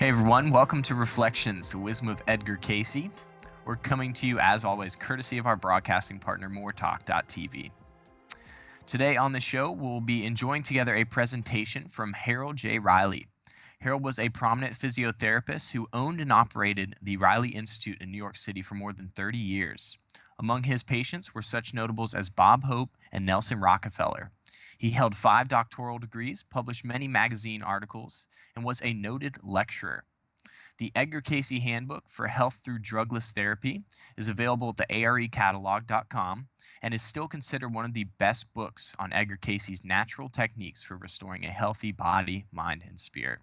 Hey everyone, welcome to Reflections, the wisdom of Edgar Cayce. We're coming to you as always courtesy of our broadcasting partner moretalk.tv. Today on the show, we'll be enjoying together a presentation from Harold J. Reilly. Harold was a prominent physiotherapist who owned and operated the Reilly Institute in New York City for more than 30 years. Among his patients were such notables as Bob Hope and Nelson Rockefeller. He held 5 doctoral degrees, published many magazine articles, and was a noted lecturer. The Edgar Cayce Handbook for Health Through Drugless Therapy is available at the arecatalog.com and is still considered one of the best books on Edgar Cayce's natural techniques for restoring a healthy body, mind, and spirit.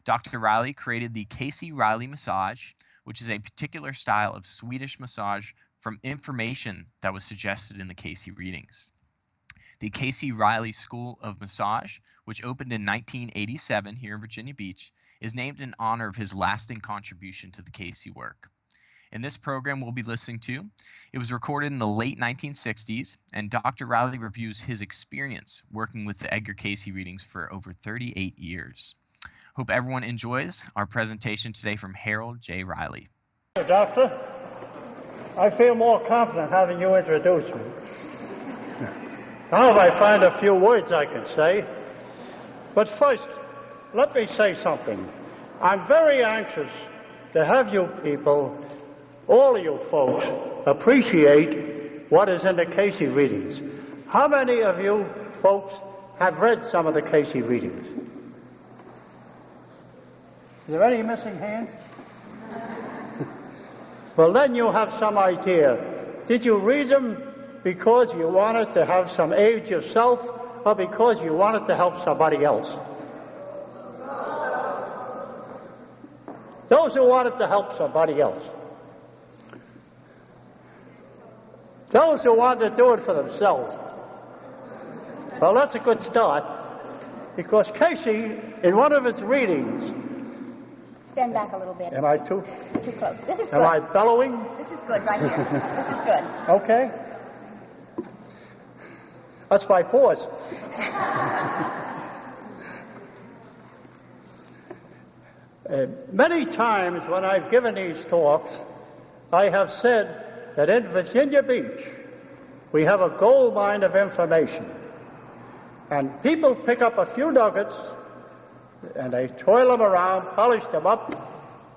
Dr. Reilly created the Cayce-Reilly massage, which is a particular style of Swedish massage from information that was suggested in the Cayce readings. The Cayce-Reilly School of Massage, which opened in 1987 here in Virginia Beach, is named in honor of his lasting contribution to the Cayce work. In this program we'll be listening to, it was recorded in the late 1960s, and Dr. Reilly reviews his experience working with the Edgar Cayce readings for over 38 years. Hope everyone enjoys our presentation today from Harold J. Reilly. Doctor, I feel more confident having you introduce me. Now I find a few words I can say. But first, let me say something. I'm very anxious to have you people, all you folks, appreciate what is in the Cayce readings. How many of you folks have read some of the Cayce readings? Is there any missing hands? Well, then you have some idea. Did you read them because you wanted to have some aid yourself, or because you wanted to help somebody else? Those who wanted to help somebody else. Those who wanted to do it for themselves. Well, that's a good start, because Cayce, in one of its readings... Stand back a little bit. Am I too close? This is good. Am I bellowing? This is good right here. This is good. Okay. That's my pause. Many times when I've given these talks, I have said that in Virginia Beach, we have a gold mine of information. And people pick up a few nuggets, and they toil them around, polish them up,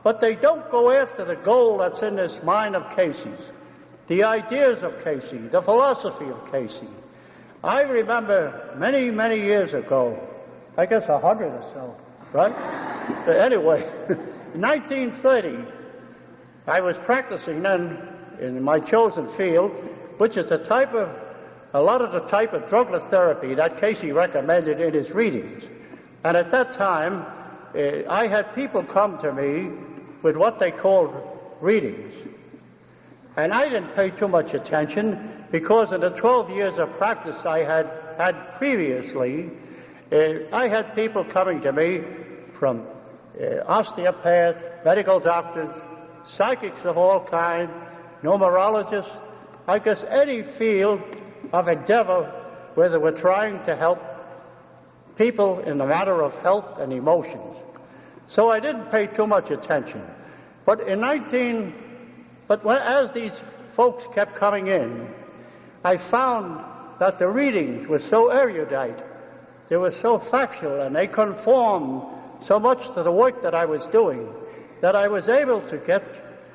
but they don't go after the gold that's in this mine of Cayce's, the ideas of Cayce, the philosophy of Cayce. I remember many, many years ago, I guess 100 or so, right? But anyway, in 1930, I was practicing then in my chosen field, which is a lot of the type of drugless therapy that Cayce recommended in his readings. And at that time, I had people come to me with what they called readings. And I didn't pay too much attention, because in the 12 years of practice I had previously, I had people coming to me from osteopaths, medical doctors, psychics of all kinds, numerologists, I guess any field of endeavor where they were trying to help people in the matter of health and emotions. So I didn't pay too much attention. But as these folks kept coming in, I found that the readings were so erudite, they were so factual, and they conformed so much to the work that I was doing, that I was able to get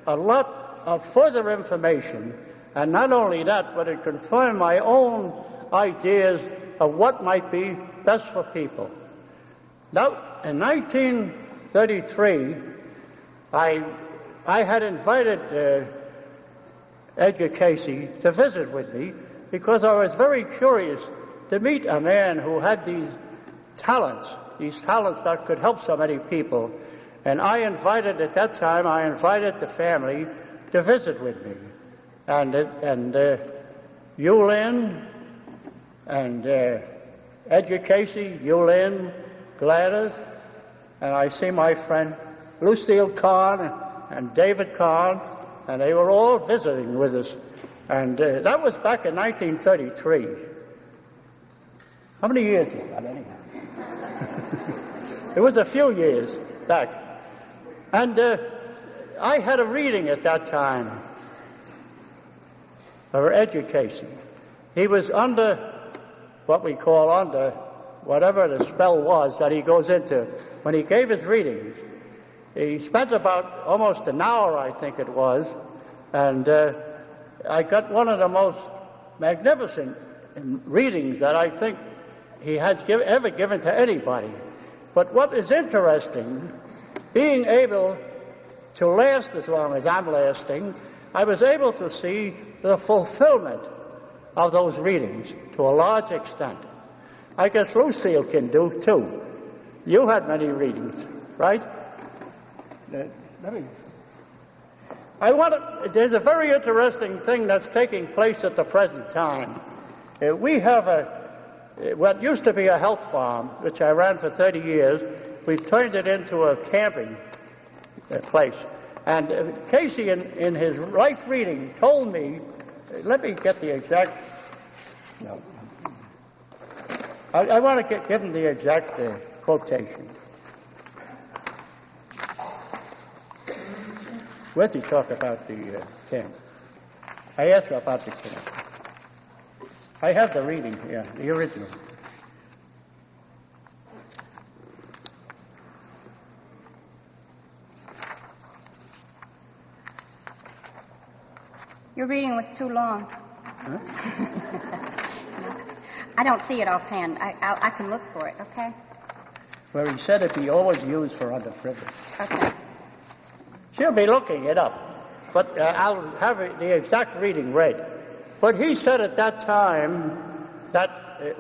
a lot of further information, and not only that, but it confirmed my own ideas of what might be best for people. Now, in 1933, I had invited Edgar Cayce to visit with me, because I was very curious to meet a man who had these talents that could help so many people. And at that time, I invited the family to visit with me. And Yulin and Edgar Cayce, Yulin, Gladys, and I see my friend Lucille Kahn and David Kahn, and they were all visiting with us. And that was back in 1933. How many years is that anyhow? It was a few years back. And I had a reading at that time of Edgar Cayce. He was under what we call under whatever the spell was that he goes into. When he gave his readings, he spent about almost an hour, I think it was, and I got one of the most magnificent readings that I think he has ever given to anybody. But what is interesting, being able to last as long as I'm lasting, I was able to see the fulfillment of those readings to a large extent. I guess Lucille can do too. You had many readings, right? There's a very interesting thing that's taking place at the present time. We have what used to be a health farm, which I ran for 30 years. We've turned it into a camping place. And Cayce, in his life reading, told me, let me get the exact, no. I want to give him the exact quotation. Where did he talk about the camp? I asked him about the camp. I have the reading here, the original. Your reading was too long. Huh? I don't see it offhand. I can look for it, okay? Where he said it be always used for underprivileged. Okay. She'll be looking it up, but I'll have the exact reading read. But he said at that time that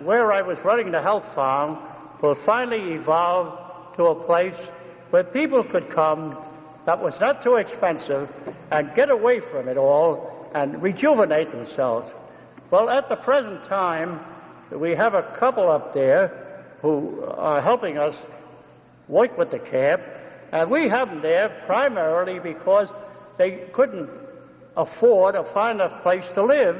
where I was running the health farm will finally evolve to a place where people could come that was not too expensive and get away from it all and rejuvenate themselves. Well, at the present time, we have a couple up there who are helping us work with the camp, and we have them there primarily because they couldn't afford or find a place to live,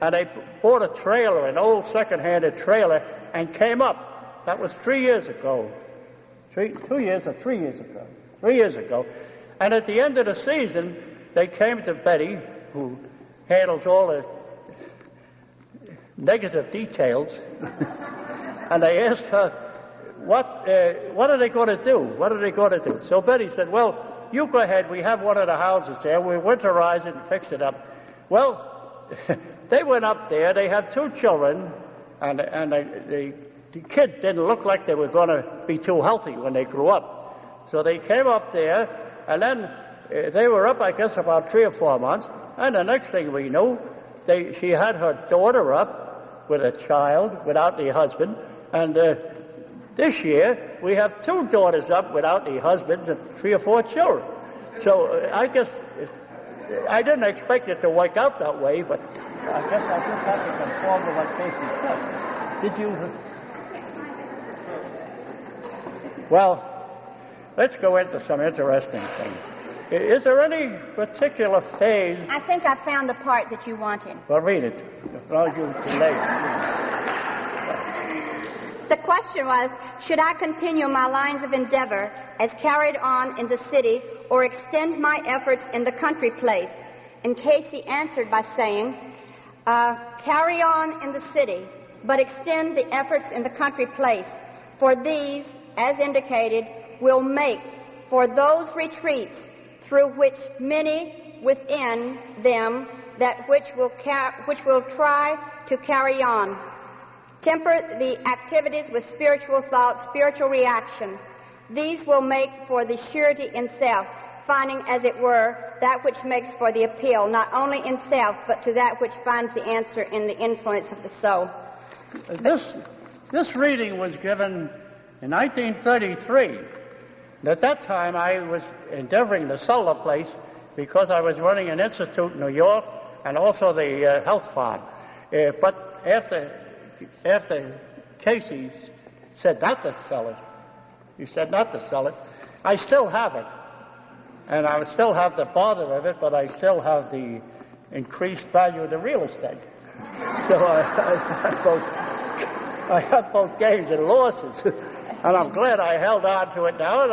and they bought a trailer, an old second-handed trailer, and came up. That was 3 years ago. 3 years or 3 years ago? 3 years ago. And at the end of the season, they came to Betty, who handles all the negative details, and they asked her, what are they going to do? What are they going to do? So Betty said, well, you go ahead. We have one of the houses there. We'll winterize it and fix it up. Well, they went up there. They had 2 children, and the kids didn't look like they were going to be too healthy when they grew up. So they came up there, and then they were up, I guess, about 3 or 4 months. And the next thing we knew, she had her daughter up with a child without the husband. And this year, we have 2 daughters up without the husbands and 3 or 4 children. So I guess I didn't expect it to work out that way, but I guess I just have to conform to what Cayce said. Did you? Well, let's go into some interesting things. Is there any particular phase? I think I found the part that you wanted. Well, read it. Well, you late. The question was, should I continue my lines of endeavor as carried on in the city or extend my efforts in the country place? And Cayce answered by saying, carry on in the city, but extend the efforts in the country place, for these, as indicated, will make for those retreats through which many within them that which will try to carry on. Temper the activities with spiritual thought, spiritual reaction. These will make for the surety in self, finding, as it were, that which makes for the appeal, not only in self, but to that which finds the answer in the influence of the soul. This reading was given in 1933. And at that time, I was endeavoring to sell the place because I was running an institute in New York and also the health farm. But after Cayce said not to sell it, he said not to sell it, I still have it. And I still have the bother of it, but I still have the increased value of the real estate. So I have both gains and losses. And I'm glad I held on to it now, and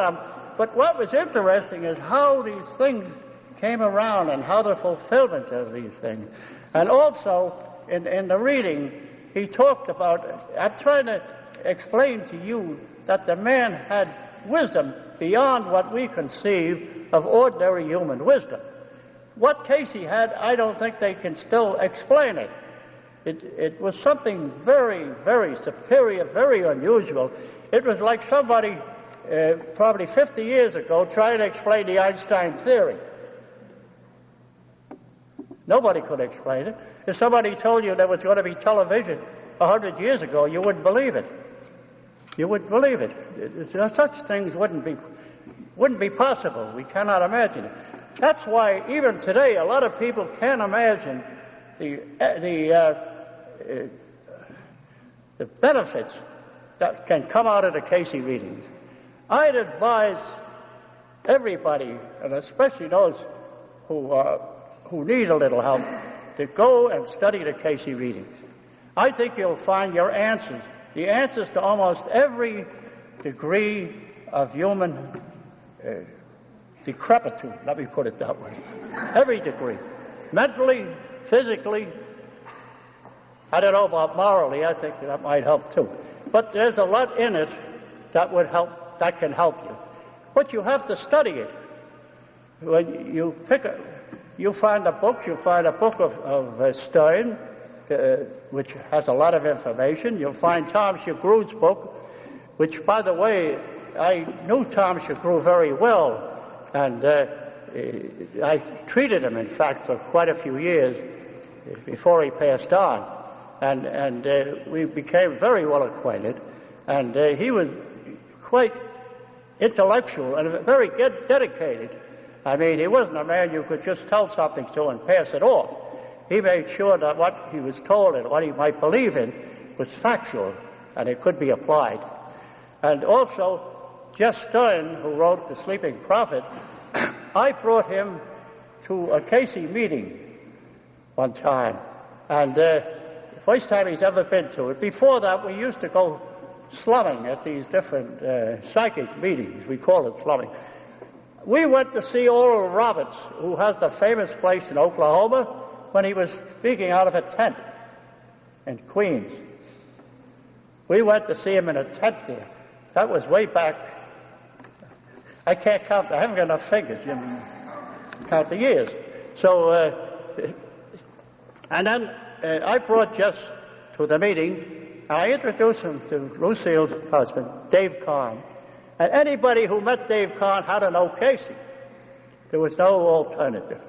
But what was interesting is how these things came around and how the fulfillment of these things. And also, in the reading, he talked about, I'm trying to explain to you that the man had wisdom beyond what we conceive of ordinary human wisdom. What Cayce had, I don't think they can still explain it. It was something very, very superior, very unusual. It was like somebody, probably 50 years ago, trying to explain the Einstein theory. Nobody could explain it. If somebody told you there was going to be television 100 years ago, you wouldn't believe it. You wouldn't believe it. Such things wouldn't be possible. We cannot imagine it. That's why even today a lot of people can't imagine the benefits that can come out of the Cayce readings. I'd advise everybody, and especially those who need a little help, to go and study the Cayce readings. I think you'll find your answers, the answers to almost every degree of human decrepitude, let me put it that way. Every degree. Mentally, physically, I don't know about morally, I think that might help too. But there's a lot in it that would help, that can help you. But you have to study it. When you find a book of Stern, which has a lot of information. You'll find Tom Shagru's book, which, by the way, I knew Tom Shagru very well, and I treated him, in fact, for quite a few years before he passed on. And we became very well acquainted, and he was quite intellectual and very dedicated. I mean, he wasn't a man you could just tell something to and pass it off. He made sure that what he was told and what he might believe in was factual and it could be applied. And also, Jeff Stern, who wrote The Sleeping Prophet, I brought him to a Cayce meeting one time, and the first time he's ever been to it. Before that, we used to go slumming at these different psychic meetings. We call it slumming. We went to see Oral Roberts, who has the famous place in Oklahoma, when he was speaking out of a tent in Queens. We went to see him in a tent there. That was way back. I can't count. I haven't got enough figures. You know, count the years. So, and then I brought Jess to the meeting. I introduced him to Lucille's husband, Dave Kahn. And anybody who met Dave Kahn had to know Cayce. There was no alternative.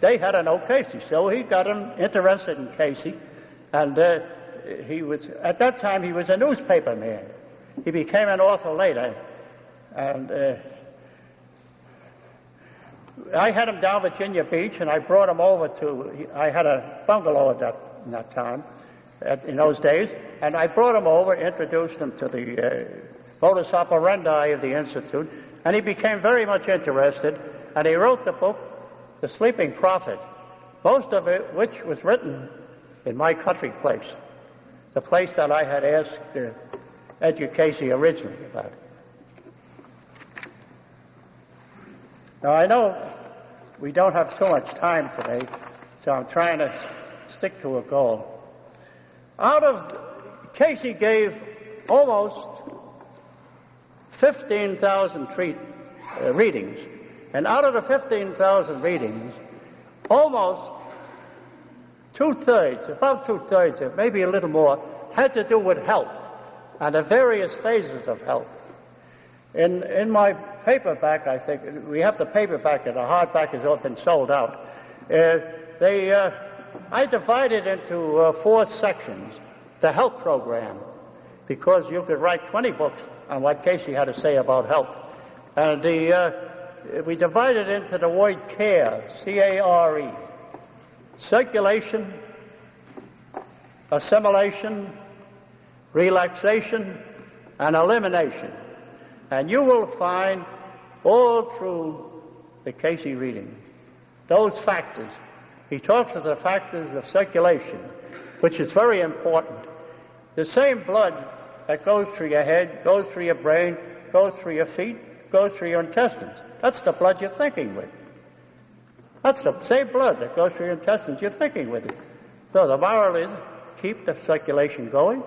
They had to know Cayce, so he got him interested in Cayce. And he was, at that time, he was a newspaper man. He became an author later. And I had him down Virginia Beach, and I brought him over to, I had a bungalow at that time, in those days, and I brought him over, introduced him to the modus operandi of the Institute, and he became very much interested, and he wrote the book, The Sleeping Prophet, most of it which was written in my country place, the place that I had asked Edgar Cayce originally about. Now, I know we don't have too much time today, so I'm trying to stick to a goal. Cayce gave almost 15,000 readings, and out of the 15,000 readings, almost about two-thirds, maybe a little more, had to do with health and the various phases of health. In my paperback, I think, we have the paperback and the hardback has all been sold out. I divided into 4 sections the health program, because you could write 20 books on what Cayce had to say about health. And we divided into the word care, C-A-R-E, circulation, assimilation, relaxation, and elimination. And you will find all through the Cayce reading those factors. He talks of the factors of circulation, which is very important. The same blood that goes through your head, goes through your brain, goes through your feet, goes through your intestines. That's the blood you're thinking with. That's the same blood that goes through your intestines you're thinking with it. So the moral is keep the circulation going,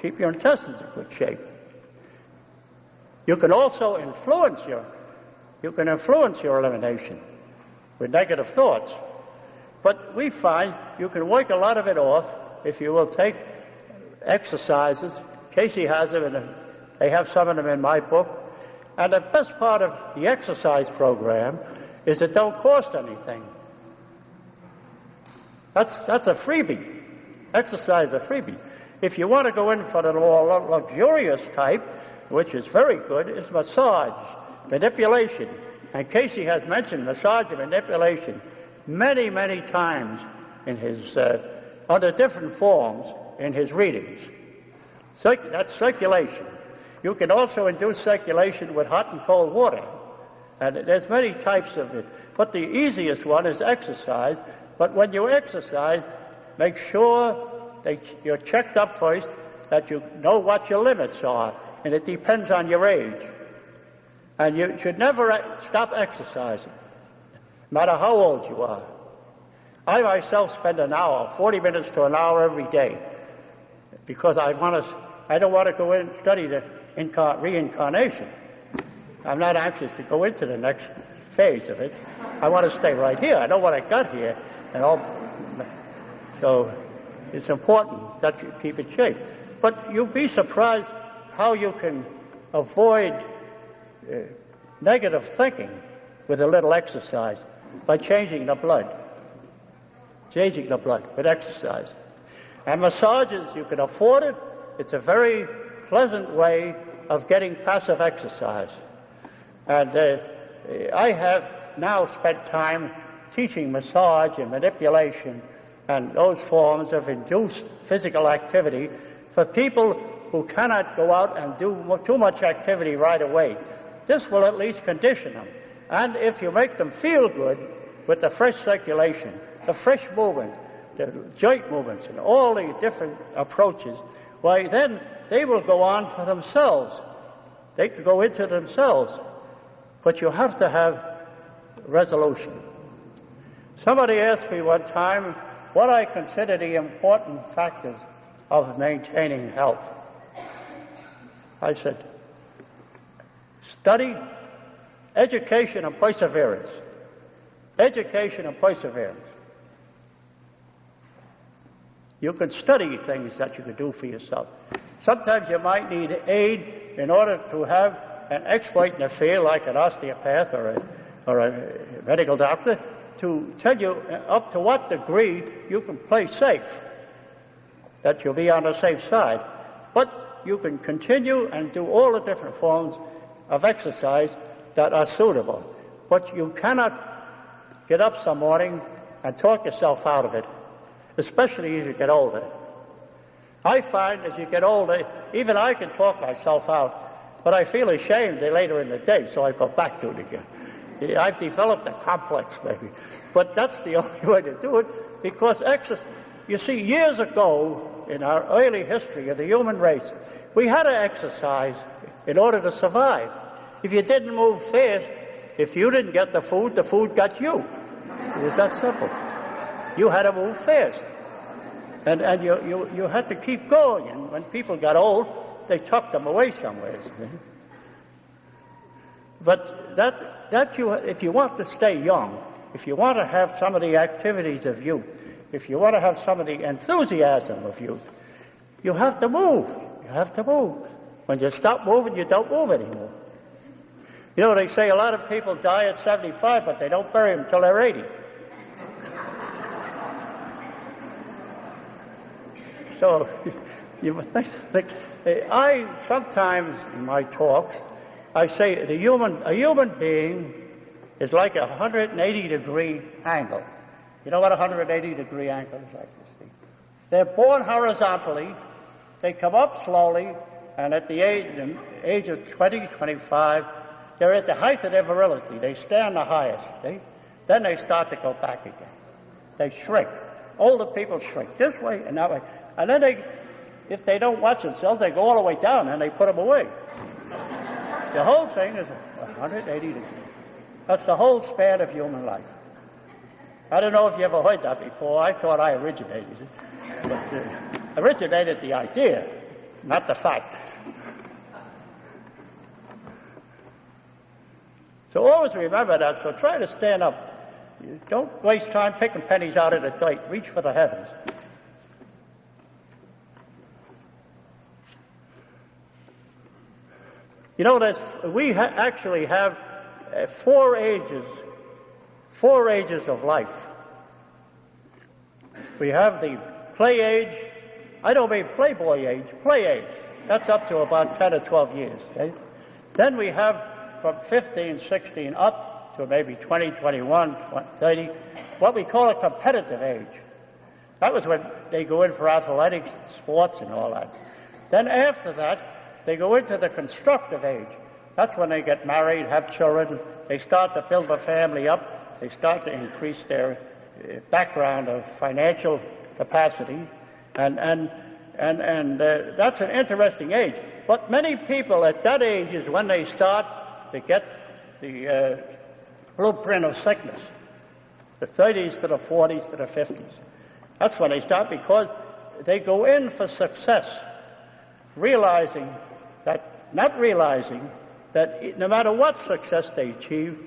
keep your intestines in good shape. You can also influence your elimination with negative thoughts. But we find you can work a lot of it off if you will take exercises. Cayce has them, and they have some of them in my book. And the best part of the exercise program is it don't cost anything. That's a freebie. Exercise is a freebie. If you want to go in for the more luxurious type, which is very good, is massage, manipulation. And Cayce has mentioned massage and manipulation many, many times in his, under different forms in his readings. That's circulation. You can also induce circulation with hot and cold water. And there's many types of it. But the easiest one is exercise. But when you exercise, make sure that you're checked up first, that you know what your limits are. And it depends on your age. And you should never stop exercising, no matter how old you are. I myself spend an hour, 40 minutes to an hour every day, because I don't want to go in and study the reincarnation. I'm not anxious to go into the next phase of it. I want to stay right here. I know what I got here. So it's important that you keep in shape. But you'll be surprised how you can avoid negative thinking with a little exercise by changing the blood. Changing the blood with exercise. And massages, you can afford it. It's a very pleasant way of getting passive exercise. And I have now spent time teaching massage and manipulation and those forms of induced physical activity for people who cannot go out and do too much activity right away. This will at least condition them. And if you make them feel good with the fresh circulation, the fresh movement, the joint movements, and all the different approaches, why, then they will go on for themselves. They can go into themselves. But you have to have resolution. Somebody asked me one time what I consider the important factors of maintaining health. I said, study, education, and perseverance. Education and perseverance. You can study things that you can do for yourself. Sometimes you might need aid in order to have an expert in the field, like an osteopath or a medical doctor, to tell you up to what degree you can play safe, that you'll be on the safe side. But you can continue and do all the different forms of exercise that are suitable. But you cannot get up some morning and talk yourself out of it, especially as you get older. I find as you get older, even I can talk myself out, but I feel ashamed later in the day, so I go back to it again. I've developed a complex, maybe. But that's the only way to do it, because you see, years ago, in our early history of the human race, we had to exercise in order to survive. If you didn't move fast, if you didn't get the food got you. It was that simple. You had to move fast. And you had to keep going. And when people got old, they tucked them away somewhere. But if you want to stay young, if you want to have some of the activities of youth, if you want to have some of the enthusiasm of youth, you have to move. You have to move. When you stop moving, you don't move anymore. You know, they say a lot of people die at 75, but they don't bury them until they're 80. So, I sometimes in my talks, I say a human being is like a 180-degree angle. You know what a 180-degree angle is like? They're born horizontally, they come up slowly, and at the age of 20, 25, they're at the height of their virility. They stand the highest. Then they start to go back again. They shrink. Older people shrink this way and that way. And then if they don't watch themselves, they go all the way down and they put them away. The whole thing is a 180 degrees. That's the whole span of human life. I don't know if you ever heard that before. I thought I originated it. But originated the idea, not the fact. So always remember that, so try to stand up. Don't waste time picking pennies out of the dirt. Reach for the heavens. You know, we actually have 4 ages of life. We have the play age. I don't mean playboy age, play age. That's up to about 10 or 12 years. Okay? Then we have from 15, 16 up to maybe 20, 21, 30, what we call a competitive age. That was when they go in for athletics, sports, and all that. Then after that, they go into the constructive age. That's when they get married, have children, they start to build a family up, they start to increase their background of financial capacity, and that's an interesting age. But many people at that age is when they start to get the blueprint of sickness, the 30s to the 40s to the 50s. That's when they start, because they go in for success, not realizing that no matter what success they achieve,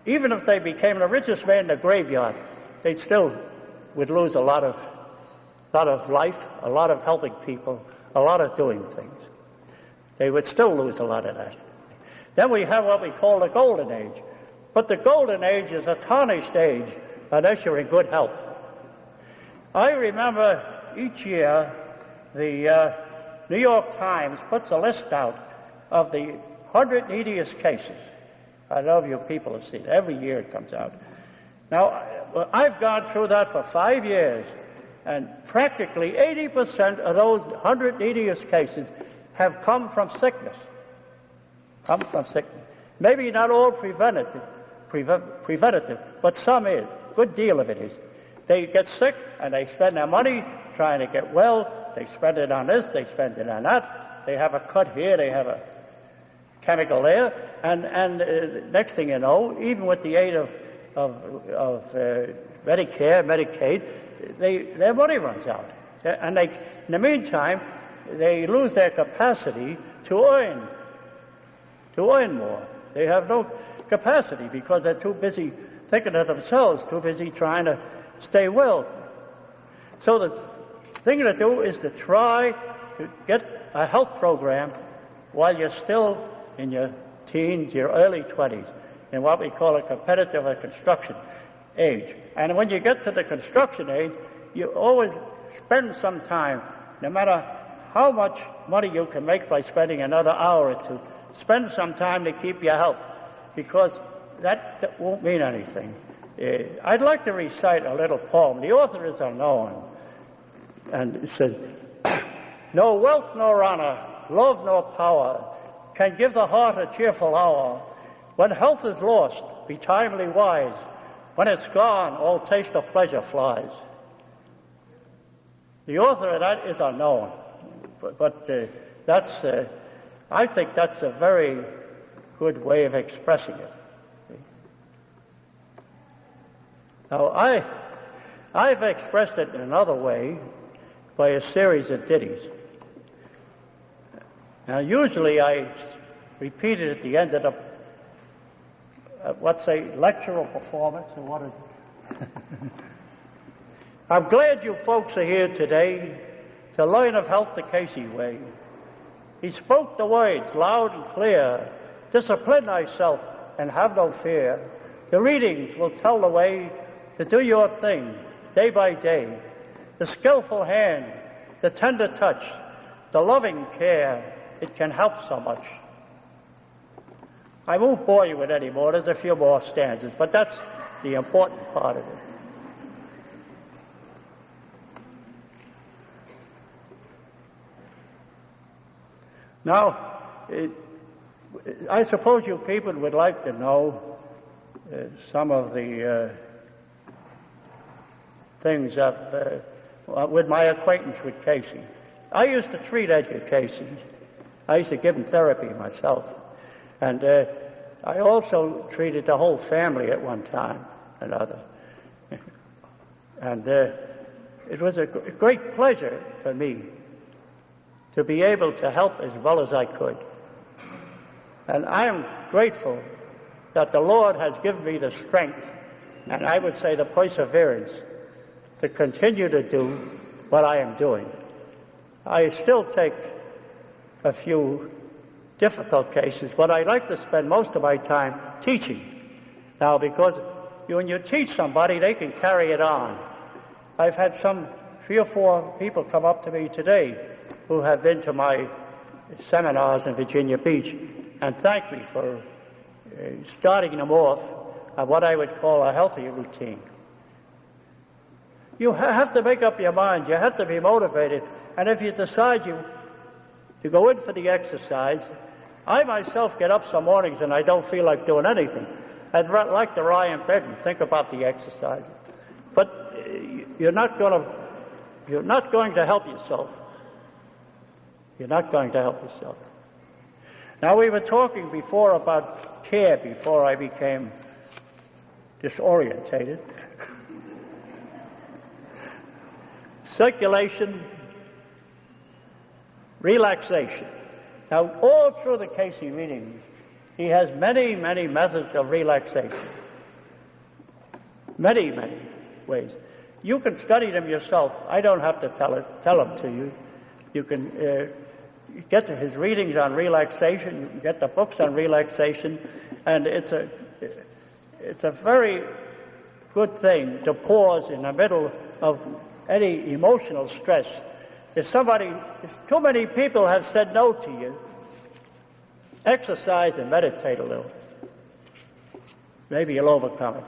even if they became the richest man in the graveyard, they still would lose a lot of life, a lot of helping people, a lot of doing things. They would still lose a lot of that. Then we have what we call the golden age. But the golden age is a tarnished age unless you're in good health. I remember each year the New York Times puts a list out of the 100 neediest cases. I know you people have seen it. Every year it comes out. Now, I've gone through that for 5 years, and practically 80% of those 100 neediest cases have come from sickness. Maybe not all preventative, but some is. A good deal of it is. They get sick, and they spend their money trying to get well. They spend it on this, they spend it on that. They have a cut here, they have a chemical there, and next thing you know, even with the aid of Medicare, Medicaid, their money runs out. And in the meantime, they lose their capacity to earn more. They have no capacity because they're too busy thinking of themselves, too busy trying to stay well. So the thing to do is to try to get a health program while you're still in your teens, your early 20s, in what we call a competitive or construction age. And when you get to the construction age, you always spend some time, no matter how much money you can make by spending another hour or two, spend some time to keep your health, because that won't mean anything. I'd like to recite a little poem. The author is unknown. And it says, no wealth nor honor, love nor power can give the heart a cheerful hour. When health is lost, be timely wise. When it's gone, all taste of pleasure flies. The author of that is unknown. But I think that's a very good way of expressing it. Now, I've expressed it in another way by a series of ditties. Now, usually I repeat it at the end of the, lecture or performance, or what is it? I'm glad you folks are here today to learn of health the Cayce way. He spoke the words loud and clear, discipline thyself and have no fear. The readings will tell the way to do your thing day by day. The skillful hand, the tender touch, the loving care, it can help so much. I won't bore you with any more. There's a few more stanzas, but that's the important part of it. Now, I suppose you people would like to know some of the things that, with my acquaintance with Cayce. I used to treat Edgar Cayce. I used to give him therapy myself. And I also treated the whole family at one time or another. And it was a great pleasure for me to be able to help as well as I could. And I am grateful that the Lord has given me the strength, and I would say the perseverance, to continue to do what I am doing. I still take a few difficult cases, but I like to spend most of my time teaching. Now, because when you teach somebody, they can carry it on. I've had 3 or 4 people come up to me today who have been to my seminars in Virginia Beach and thank me for starting them off on what I would call a healthy routine. You have to make up your mind. You have to be motivated. And if you decide you go in for the exercise, I myself get up some mornings and I don't feel like doing anything. I'd like to lie in bed and think about the exercises. But you're not going to help yourself. You're not going to help yourself. Now, we were talking before about care before I became disorientated. Circulation, relaxation. Now, all through the Cayce readings, he has many, many methods of relaxation. Many, many ways. You can study them yourself. I don't have to tell them to you. You can get his readings on relaxation. You can get the books on relaxation. And it's a very good thing to pause in the middle of any emotional stress. If too many people have said no to you, exercise and meditate a little. Maybe you'll overcome it.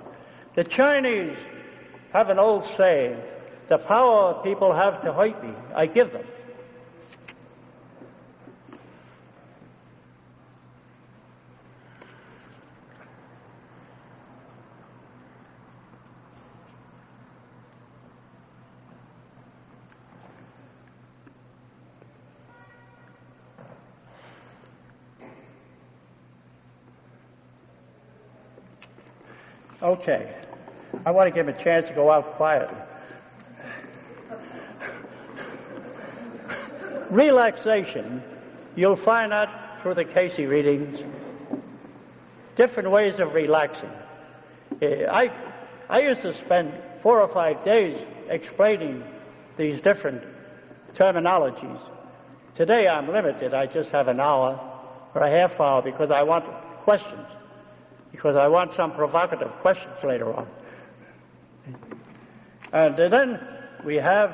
The Chinese have an old saying, the power people have to hurt me, I give them. Okay. I want to give him a chance to go out quietly. Relaxation, you'll find out through the Cayce readings, different ways of relaxing. I used to spend 4 or 5 days explaining these different terminologies. Today I'm limited. I just have an hour or a half hour because I want questions. Because I want some provocative questions later on. And then we have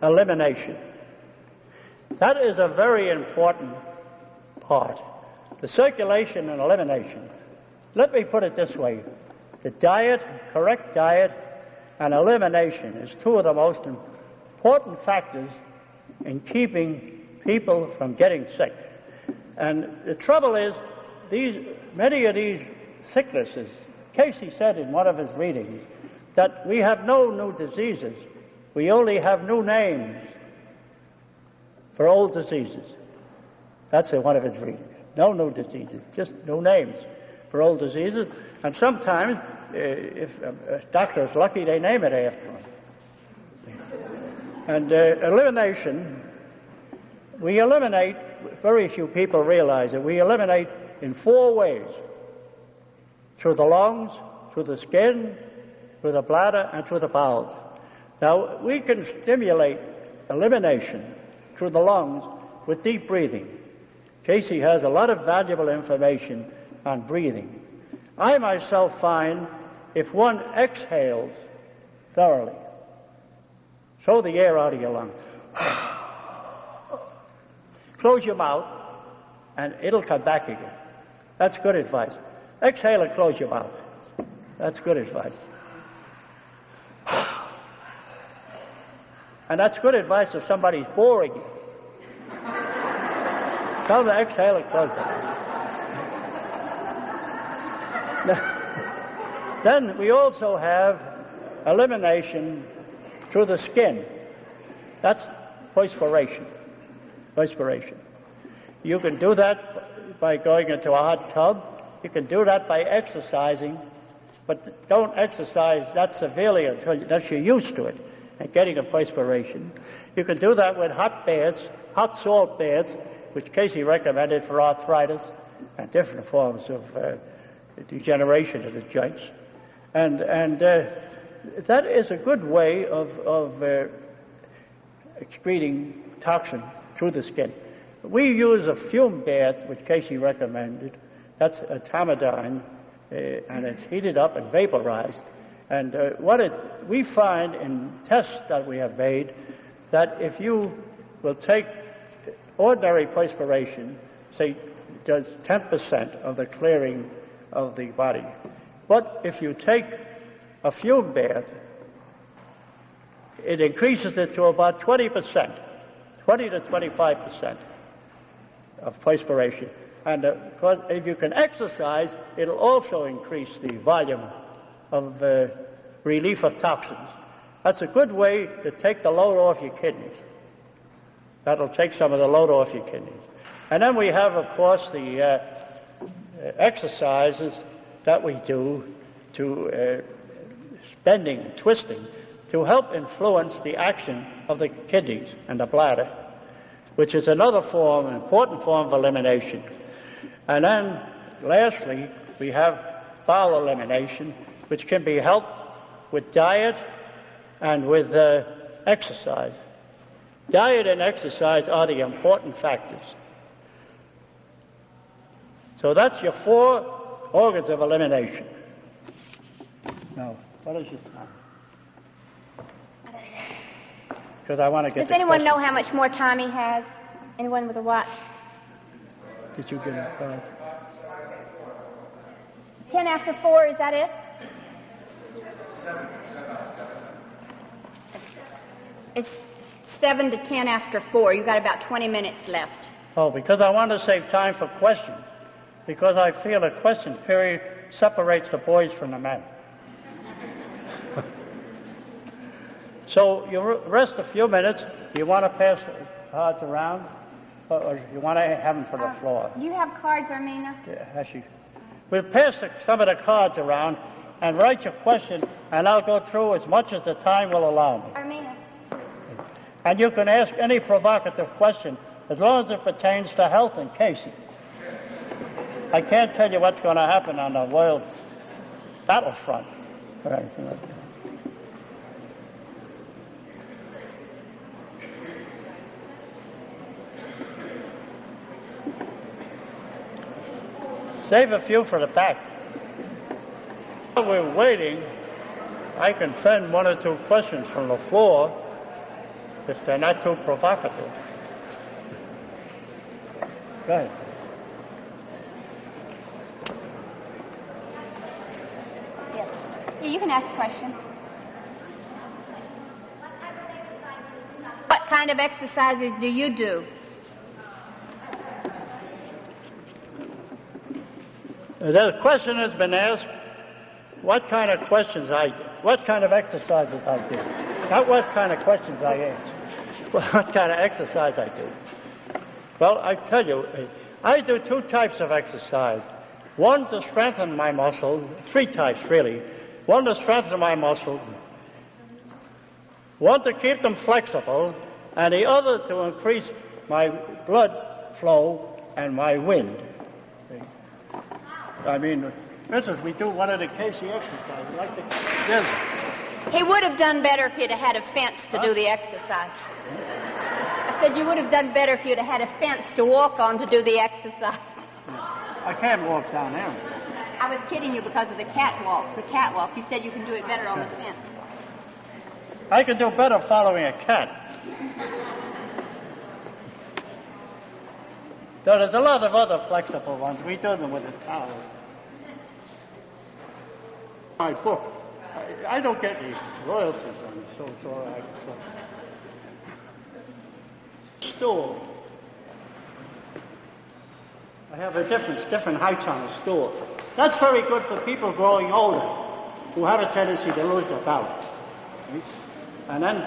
elimination. That is a very important part. The circulation and elimination. Let me put it this way. The diet, correct diet, and elimination is 2 of the most important factors in keeping people from getting sick. And the trouble is, many of these sicknesses, Cayce said in one of his readings, that we have no new diseases. We only have new names for old diseases. That's in one of his readings. No new diseases, just new names for old diseases. And sometimes, if a doctor is lucky, they name it after him. And elimination, we eliminate, very few people realize it, we eliminate in 4 ways. Through the lungs, through the skin, through the bladder, and through the bowels. Now, we can stimulate elimination through the lungs with deep breathing. Cayce has a lot of valuable information on breathing. I myself find if one exhales thoroughly, throw the air out of your lungs, close your mouth, and it'll come back again. That's good advice. Exhale and close your mouth. That's good advice. And that's good advice if somebody's boring you. Tell them to exhale and close their mouth. Then we also have elimination through the skin. That's perspiration. Perspiration. You can do that by going into a hot tub. You can do that by exercising, but don't exercise that severely until you're used to it and getting a perspiration. You can do that with hot baths, hot salt baths, which Cayce recommended for arthritis and different forms of degeneration of the joints. And that is a good way of excreting toxin through the skin. We use a fume bath, which Cayce recommended. That's a tamidine, and it's heated up and vaporized. And we find in tests that we have made that if you will take ordinary perspiration, say, does 10% of the clearing of the body. But if you take a fume bath, it increases it to about 20%, 20 to 25% of perspiration. And if you can exercise, it'll also increase the volume of relief of toxins. That's a good way to take the load off your kidneys. That'll take some of the load off your kidneys. And then we have, of course, the exercises that we do to bending and twisting to help influence the action of the kidneys and the bladder, which is another form, an important form of elimination. And then, lastly, we have bowel elimination, which can be helped with diet and with exercise. Diet and exercise are the important factors. So that's your 4 organs of elimination. Now, what is your time? Because I want to get. Does anyone know how much more time he has? Anyone with a watch? Did you get it? 10 after 4, is that it? It's 7 to 10 after 4. You've got about 20 minutes left. Oh, because I want to save time for questions. Because I feel a question period separates the boys from the men. So you rest a few minutes. Do you want to pass the cards around? Or do you want to have them for the floor? Do you have cards, Armina? Yeah, we'll pass some of the cards around and write your question, and I'll go through as much as the time will allow me. Armina. And you can ask any provocative question as long as it pertains to health and Cayce. I can't tell you what's going to happen on the world battlefront or anything like that. Save a few for the back. While we're waiting, I can send 1 or 2 questions from the floor if they're not too provocative. Go ahead. Yes. Yeah, you can ask a question. What kind of exercises do you do? The question has been asked, what kind of exercises I do. Not what kind of questions I answer. What kind of exercise I do. Well, I tell you, I do 2 types of exercise. One to strengthen my muscles, 3 types really. One to strengthen my muscles, one to keep them flexible, and the other to increase my blood flow and my wind. I mean, for instance, we do one of the Cayce exercises, like this. He would have done better if he'd have had a fence to do the exercise. I said you would have done better if you'd have had a fence to walk on to do the exercise. I can't walk down there. I was kidding you because of the catwalk. The catwalk. You said you can do it better on the fence. I can do better following a cat. So there's a lot of other flexible ones. We do them with a towel. My book. I don't get any royalties on it, so it's all right. So. Stool. I have different heights on the stool. That's very good for people growing older who have a tendency to lose their balance. And then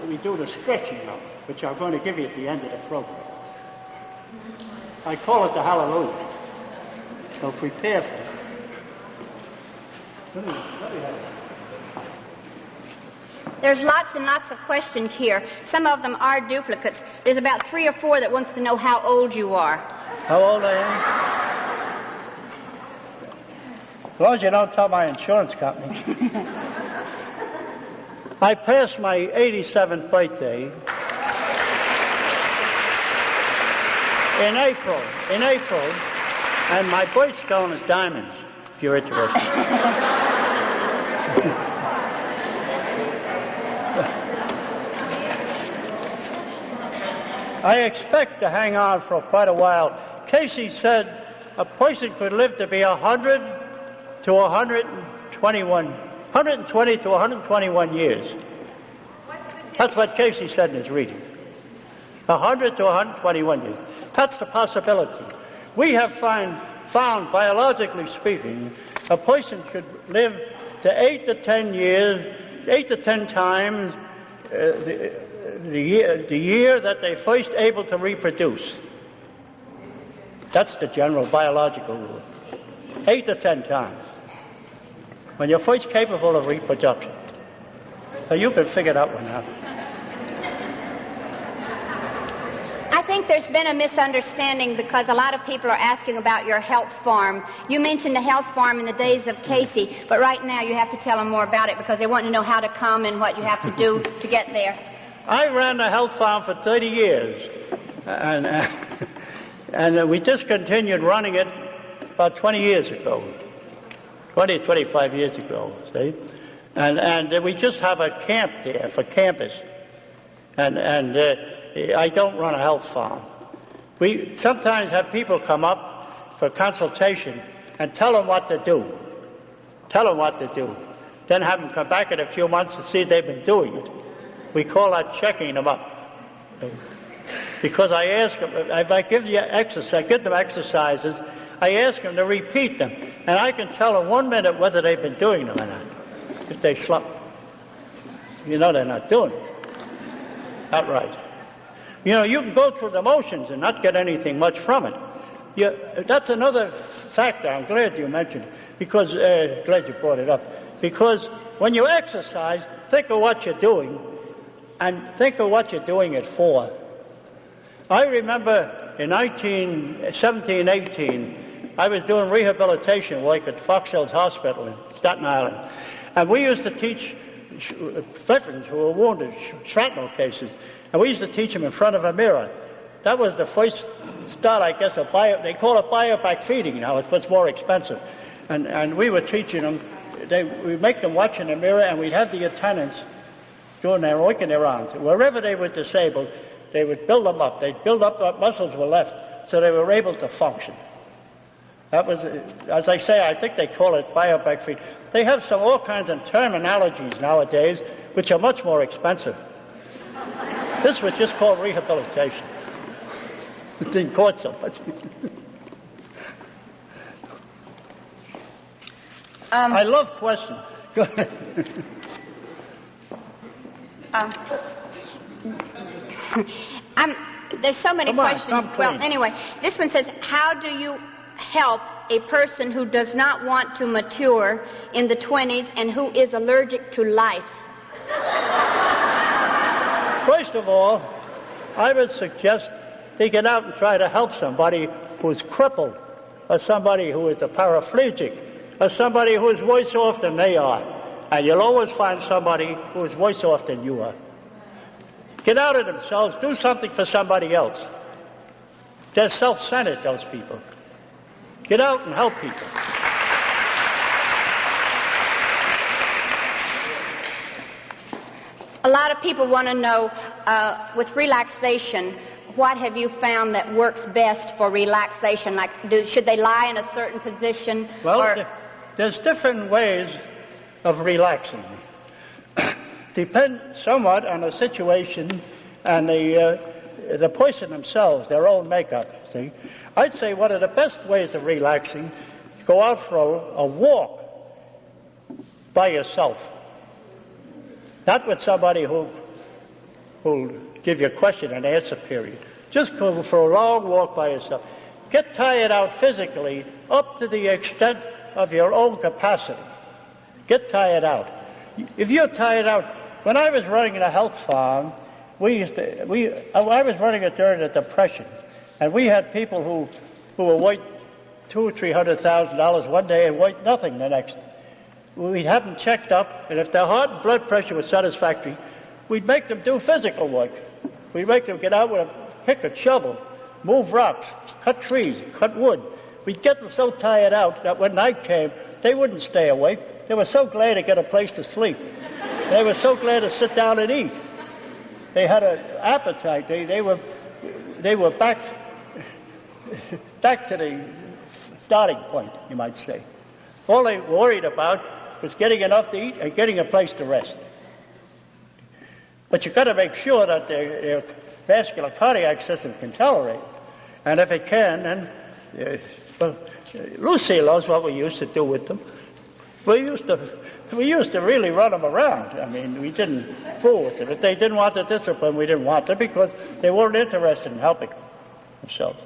we do the stretching now, which I'm going to give you at the end of the program. I call it the hallelujah. So prepare for it. Let me have it. There's lots and lots of questions here. Some of them are duplicates. There's about 3 or 4 that wants to know how old you are. How old I am? As long as you don't tell my insurance company. I passed my 87th birthday in April, and my birthstone is diamonds, if you're interested. I expect to hang on for quite a while. Cayce said a person could live to be 100 to 120 to 121 years. That's what Cayce said in his reading. 100 to 121 years. That's the possibility. We have found, biologically speaking, a person could live to 8 to 10 years, 8 to 10 times the year that they're first able to reproduce. That's the general biological rule. 8 to 10 times. When you're first capable of reproduction. So you can figure that one out. I think there's been a misunderstanding because a lot of people are asking about your health farm. You mentioned the health farm in the days of Cayce, but right now you have to tell them more about it because they want to know how to come and what you have to do to get there. I ran the health farm for 30 years, and we discontinued running it about 20 years ago. 25 years ago, see? And we just have a camp there for campus. And I don't run a health farm. We sometimes have people come up for consultation and tell them what to do. Then have them come back in a few months and see if they've been doing it. We call that checking them up. Because I ask them, if I give them exercises, I ask them to repeat them. And I can tell in 1 minute whether they've been doing them or not. If they slump. You know they're not doing it. Not right. You know, you can go through the motions and not get anything much from it. That's another factor. I'm glad you mentioned it. Because, glad you brought it up. Because when you exercise, think of what you're doing. And think of what you're doing it for. I remember in 1917, 18, I was doing rehabilitation work at Fox Hills Hospital in Staten Island. And we used to teach veterans who were wounded, shrapnel cases, and we used to teach them in front of a mirror. That was the first start, I guess, of they call it bioback feeding now. It's much more expensive. And we were teaching them, we'd make them watch in the mirror, and we'd have the attendants doing their work in their arms. Wherever they were disabled, they would build them up. They'd build up what muscles were left so they were able to function. That was, as I say, I think they call it bioback feed. They have all kinds of terminologies nowadays, which are much more expensive. This was just called rehabilitation. It didn't cost so much. I love questions. Go ahead. There's so many questions. Well, anyway, this one says, how do you help a person who does not want to mature in the 20s and who is allergic to life? First of all, I would suggest they get out and try to help somebody who's crippled, or somebody who is a paraplegic, or somebody who is worse off than they are. And you'll always find somebody who is worse off than you are. Get out of themselves, do something for somebody else. They're self-centered, those people. Get out and help people. A lot of people want to know, with relaxation, what have you found that works best for relaxation? Like, should they lie in a certain position? Well, there's different ways of relaxing. Depend somewhat on the situation and the person themselves, their own makeup, see? I'd say one of the best ways of relaxing, go out for a walk by yourself. Not with somebody who'll give you a question and answer period. Just go for a long walk by yourself. Get tired out physically up to the extent of your own capacity. Get tired out. If you're tired out, when I was running a health farm, I was running it during the Depression, and we had people who were worth $200,000 or $300,000 one day and worth nothing the next. We'd have them checked up, and if their heart and blood pressure was satisfactory, we'd make them do physical work. We'd make them get out with a pick and shovel, move rocks, cut trees, cut wood. We'd get them so tired out that when night came, they wouldn't stay awake. They were so glad to get a place to sleep. They were so glad to sit down and eat. They had an appetite. They were back to the starting point, you might say. All they worried about was getting enough to eat and getting a place to rest. But you've got to make sure that their vascular cardiac system can tolerate. And if it can, then Lucille knows what we used to do with them. We used to really run them around. I mean, we didn't fool with them. If they didn't want the discipline, we didn't want them because they weren't interested in helping themselves.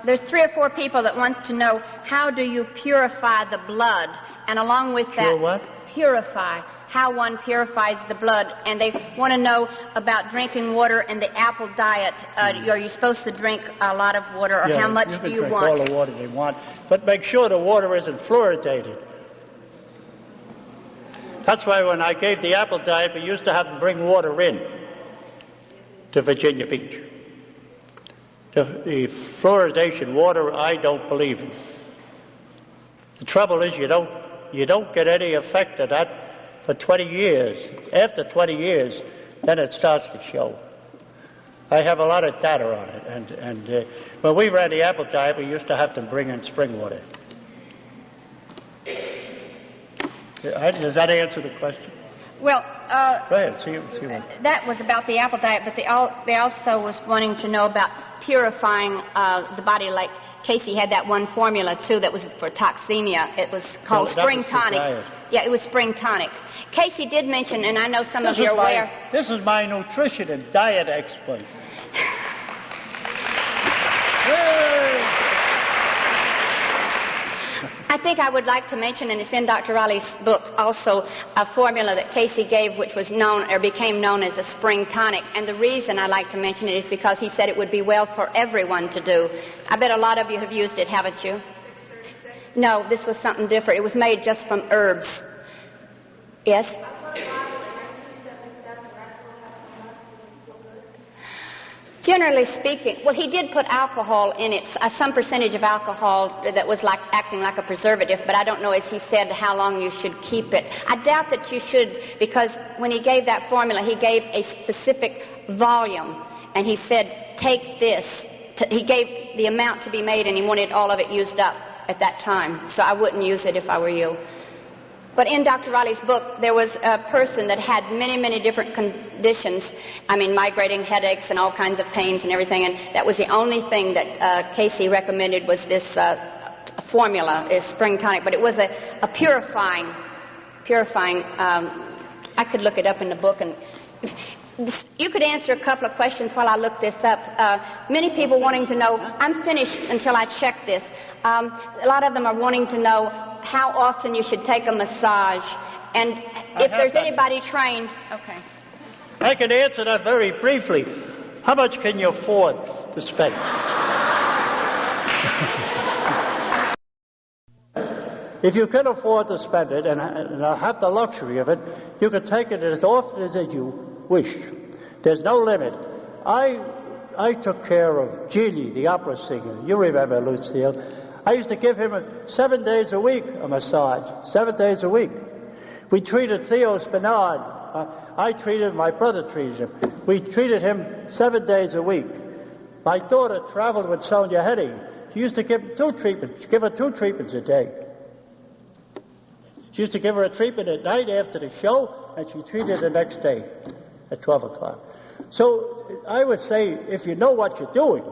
There's 3 or 4 people that want to know, how do you purify the blood? And along with that, what? Purify. How one purifies the blood. And they want to know about drinking water and the apple diet. Are you supposed to drink a lot of water, or how much do you drink want? all the water they want, but make sure the water isn't fluoridated. That's why when I gave the apple diet, we used to have them bring water in to Virginia Beach. The fluoridation water, I don't believe in. The trouble is you don't get any effect of that for 20 years. After 20 years, then it starts to show. I have a lot of data on it. And when we ran the apple diet, we used to have them bring in spring water. Does that answer the question? Well, go ahead, see what. That was about the apple diet, but they also was wanting to know about purifying the body. Like Cayce had that one formula too that was for toxemia. It was called Spring Tonic. Yeah, it was Spring Tonic. Cayce did mention, and I know some of you are aware. This is my nutrition and diet expert. I think I would like to mention, and it's in Dr. Reilly's book also, a formula that Cayce gave which was known or became known as a spring tonic. And the reason I like to mention it is because he said it would be well for everyone to do. I bet a lot of you have used it, haven't you? No, this was something different. It was made just from herbs. Yes? Generally speaking, well, he did put alcohol in it, some percentage of alcohol that was like acting like a preservative, but I don't know, as he said, how long you should keep it. I doubt that you should, because when he gave that formula, he gave a specific volume, and he said, take this. He gave the amount to be made, and he wanted all of it used up at that time, so I wouldn't use it if I were you. But in Dr. Reilly's book, there was a person that had many, many different conditions. I mean, migrating headaches and all kinds of pains and everything. And that was the only thing that Cayce recommended was this formula, is Spring Tonic. But it was a purifying. I could look it up in the book. And you could answer a couple of questions while I look this up. Many people wanting to know, I'm finished until I check this. A lot of them are wanting to know how often you should take a massage, and if there's anybody trained. Okay. I can answer that very briefly. How much can you afford to spend? If you can afford to spend it and have the luxury of it, you can take it as often as you wish. There's no limit. I took care of Genie, the opera singer. You remember Lucille. I used to give him 7 days a week a massage, 7 days a week. We treated Theo Spinard. I treated him, my brother treated him. We treated him 7 days a week. My daughter traveled with Sonia Hetty. She used to give her 2 treatments a day. She used to give her a treatment at night after the show, and she treated the next day at 12 o'clock. So I would say, if you know what you're doing,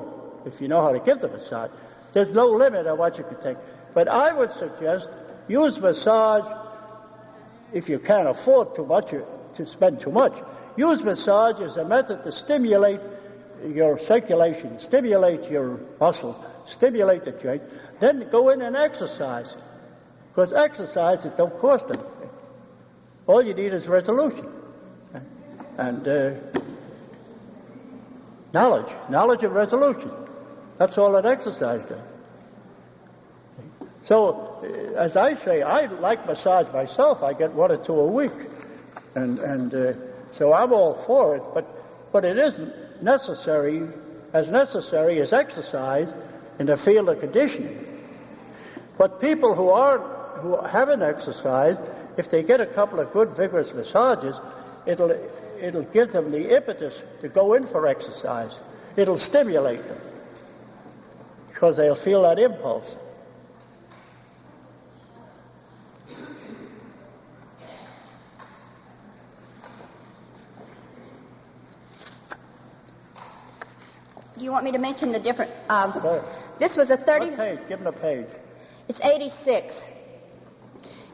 if you know how to give the massage, there's no limit on what you can take. But I would suggest use massage if you can't afford too much, to spend too much, use massage as a method to stimulate your circulation, stimulate your muscles, stimulate the joints, then go in and exercise. Because exercise, it don't cost anything. All you need is resolution. And knowledge and resolution. That's all that exercise does. So, as I say, I like massage myself. I get 1 or 2 a week. And so I'm all for it, but it isn't necessary as exercise in the field of conditioning. But people who haven't exercised, if they get a couple of good vigorous massages, it'll give them the impetus to go in for exercise. It'll stimulate them because they'll feel that impulse. Do you want me to mention the different... Sure. This was a 30... What page? Give them a page. It's 86.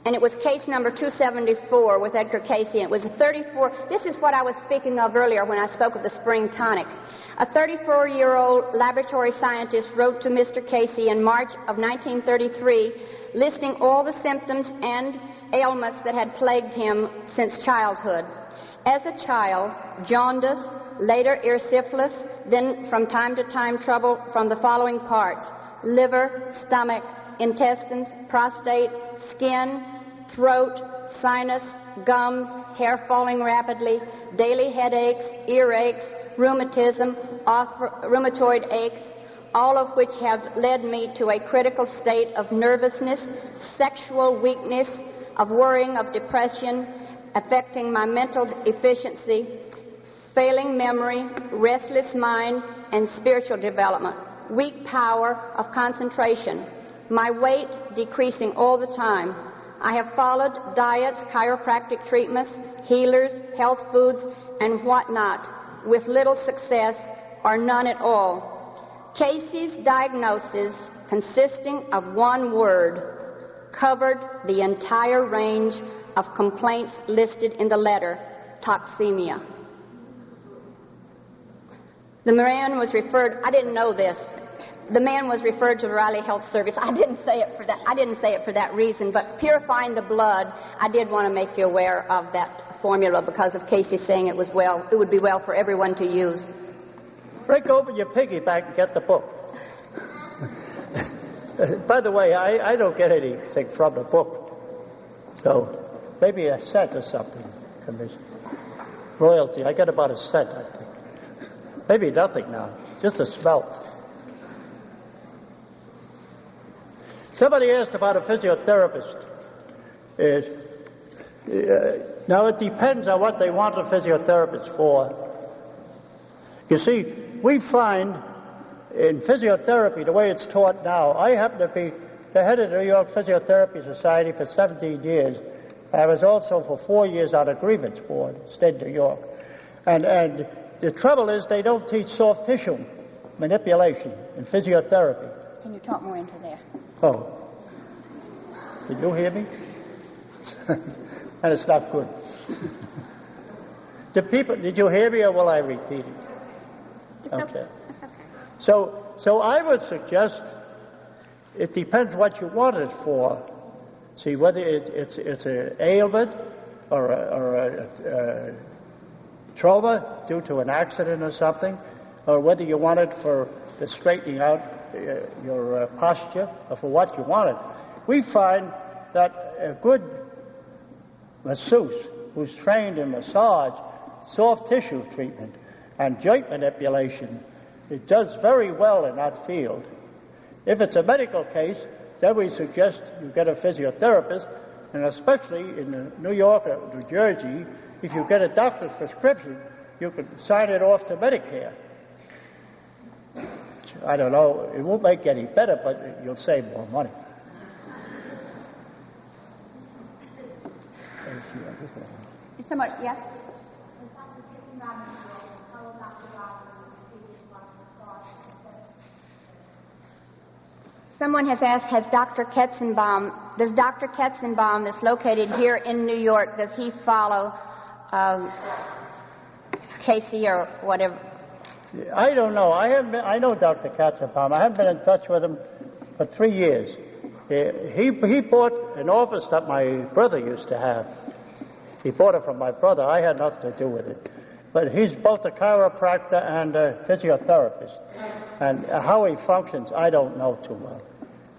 And it was case number 274 with Edgar Cayce. And it was a 34... This is what I was speaking of earlier when I spoke of the spring tonic. A 34-year-old laboratory scientist wrote to Mr. Cayce in March of 1933, listing all the symptoms and ailments that had plagued him since childhood. As a child, jaundice, later erysipelas, then from time to time trouble from the following parts: liver, stomach, intestines, prostate, skin, throat, sinus, gums, hair falling rapidly, daily headaches, earaches, rheumatism, rheumatoid aches, all of which have led me to a critical state of nervousness, sexual weakness, of worrying, of depression, affecting my mental efficiency, failing memory, restless mind, and spiritual development, weak power of concentration, my weight decreasing all the time. I have followed diets, chiropractic treatments, healers, health foods, and whatnot, with little success or none at all. Cayce's diagnosis, consisting of one word, covered the entire range of complaints listed in the letter: toxemia. The man was referred, I didn't know this, the man was referred to the Reilly Health Service. I didn't say it for that reason, but purifying the blood, I did want to make you aware of that formula because of Cayce saying it would be well for everyone to use. Break open your piggy bank and get the book. By the way, I don't get anything from the book, so maybe a cent or something, commission. Royalty, I get about a cent, I think. Maybe nothing now, just a smell. Somebody asked about a physiotherapist. Now, it depends on what they want a physiotherapist for. You see, we find in physiotherapy, the way it's taught now, I happen to be the head of the New York Physiotherapy Society for 17 years. I was also for 4 years on a grievance board, state New York. And the trouble is they don't teach soft tissue manipulation in physiotherapy. Can you talk more into there? Oh. Did you hear me? And it's not good. Did you hear me or will I repeat it? It's okay. It's okay. So I would suggest it depends what you want it for. See, whether it's an ailment or a trauma due to an accident or something, or whether you want it for the straightening out your posture or for what you want it. We find that a good masseuse who's trained in massage, soft tissue treatment, and joint manipulation, it does very well in that field. If it's a medical case, then we suggest you get a physiotherapist, and especially in New York or New Jersey, if you get a doctor's prescription, you can sign it off to Medicare. I don't know, it won't make any better, but you'll save more money. Is somebody, yes? Someone has asked, has Dr. Katzenbaum does Dr. Katzenbaum, that's located here in New York, does he follow Cayce or whatever? I don't know. I know Dr. Katzenbaum. I haven't been in touch with him for 3 years. He bought an office that my brother used to have. He bought it from my brother. I had nothing to do with it. But he's both a chiropractor and a physiotherapist. And how he functions, I don't know too well.